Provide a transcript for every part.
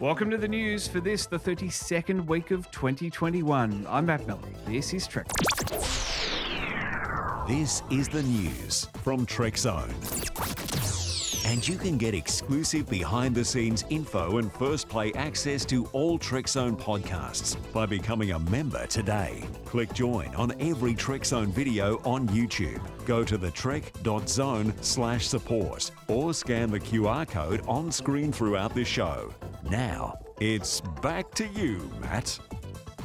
Welcome to the news for the 32nd week of 2021. I'm Matt Melly. This is Trek. This is the news from Trek Zone. And you can get exclusive behind-the-scenes info and first-play access to all Trek Zone podcasts by becoming a member today. Click join on every Trek Zone video on YouTube. Go to thetrek.zone/support or scan the QR code on screen throughout the show. Now, it's back to you, Matt.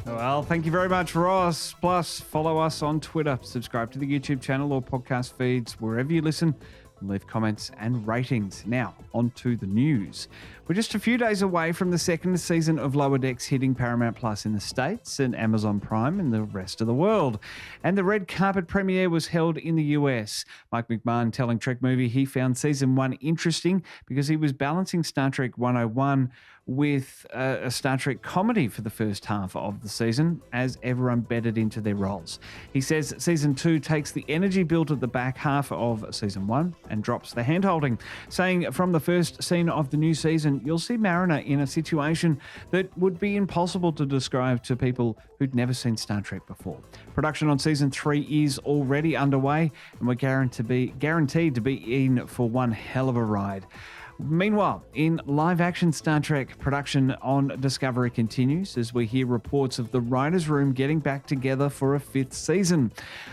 Well, thank you very much, Ross. Plus, follow us on Twitter, subscribe to the YouTube channel or podcast feeds wherever you listen. Leave comments and ratings. Now, on to the news. We're just a few days away from the second season of Lower Decks hitting Paramount Plus in the States and Amazon Prime in the rest of the world. And the red carpet premiere was held in the US. Mike McMahon telling Trek Movie he found season 1 interesting because he was balancing Star Trek 101 with a Star Trek comedy for the first half of the season as everyone bedded into their roles. He says season 2 takes the energy built at the back half of season 1 and drops the hand-holding, saying from the first scene of the new season, you'll see Mariner in a situation that would be impossible to describe to people who'd never seen Star Trek before. Production on season 3 is already underway, and we're guaranteed to be in for one hell of a ride. Meanwhile, in live-action Star Trek, production on Discovery continues as we hear reports of the writers' room getting back together for a 5th season.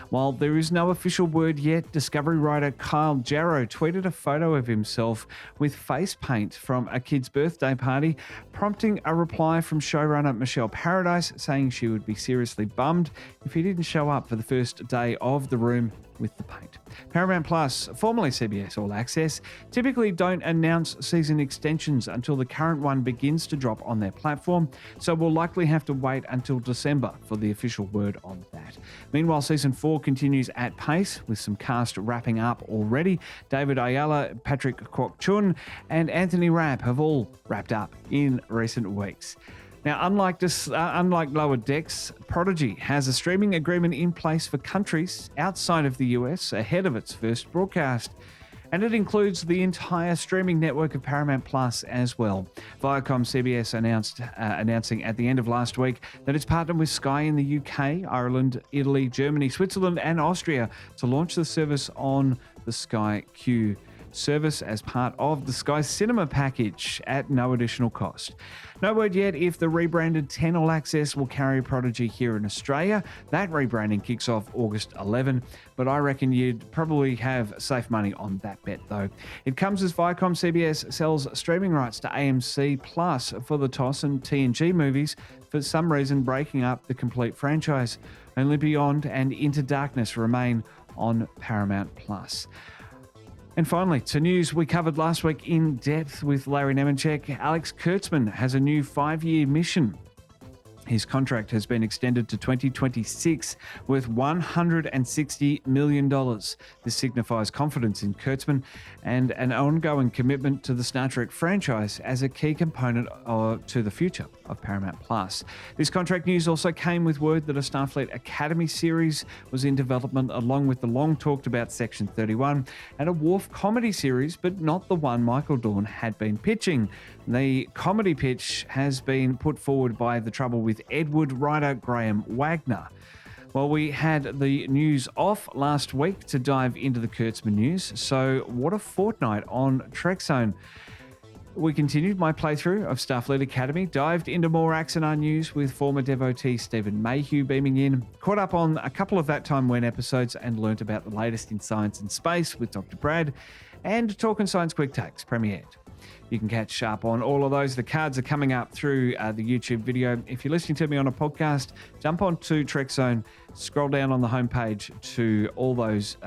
While there is no official word yet, Discovery writer Kyle Jarrow tweeted a photo of himself with face paint from a kid's birthday party, prompting a reply from showrunner Michelle Paradise saying she would be seriously bummed if he didn't show up for the first day of the room with the paint. Paramount Plus, formerly CBS All Access, typically don't announce season extensions until the current one begins to drop on their platform, so we'll likely have to wait until December for the official word on that. Meanwhile, season 4 continues at pace with some cast wrapping up already. David Ayala, Patrick Kwok-Chun, and Anthony Rapp have all wrapped up in recent weeks. Now, unlike Lower Decks, Prodigy has a streaming agreement in place for countries outside of the US ahead of its first broadcast. And it includes the entire streaming network of Paramount Plus as well. Viacom CBS announcing at the end of last week that it's partnered with Sky in the UK, Ireland, Italy, Germany, Switzerland and Austria to launch the service on the Sky Q service as part of the Sky Cinema package at no additional cost. No word yet if the rebranded 10 All Access will carry Prodigy here in Australia. That rebranding kicks off August 11, but I reckon you'd probably have safe money on that bet though. It comes as Viacom CBS sells streaming rights to AMC Plus for the TOS and TNG movies, for some reason breaking up the complete franchise. Only Beyond and Into Darkness remain on Paramount Plus. And finally, to news we covered last week in depth with Larry Nemenchek. Alex Kurtzman has a new 5-year mission. His contract has been extended to 2026 worth $160 million. This signifies confidence in Kurtzman and an ongoing commitment to the Star Trek franchise as a key component to the future of Paramount Plus. This contract news also came with word that a Starfleet Academy series was in development along with the long talked about Section 31 and a Worf comedy series, but not the one Michael Dorn had been pitching. The comedy pitch has been put forward by The Trouble with Edward writer Graham Wagner. Well, we had the news off last week to dive into the Kurtzman news, so what a fortnight on Trek Zone. We continued my playthrough of Starfleet Academy, dived into more Axanar news with former devotee Stephen Mayhew beaming in, caught up on a couple of That Time When episodes and learnt about the latest in science and space with Dr. Brad, and Talkin' Science Quick Takes premiered. You can catch up on all of those. The cards are coming up through the YouTube video. If you're listening to me on a podcast, jump on to Trek Zone, scroll down on the homepage to all those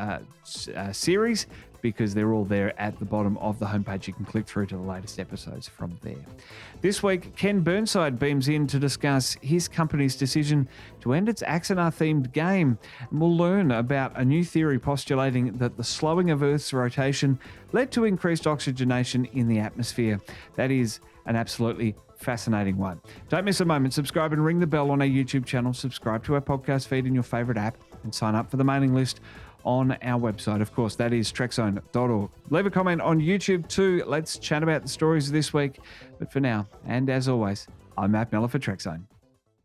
series, because they're all there at the bottom of the homepage. You can click through to the latest episodes from there. This week, Ken Burnside beams in to discuss his company's decision to end its Axanar-themed game. And we'll learn about a new theory postulating that the slowing of Earth's rotation led to increased oxygenation in the atmosphere. That is an absolutely fascinating one. Don't miss a moment. Subscribe and ring the bell on our YouTube channel. Subscribe to our podcast feed in your favourite app and sign up for the mailing list. on our website. Of course, that is trekzone.org. Leave a comment on YouTube too. Let's chat about the stories this week. But for now, and as always, I'm Matt Miller for TrekZone.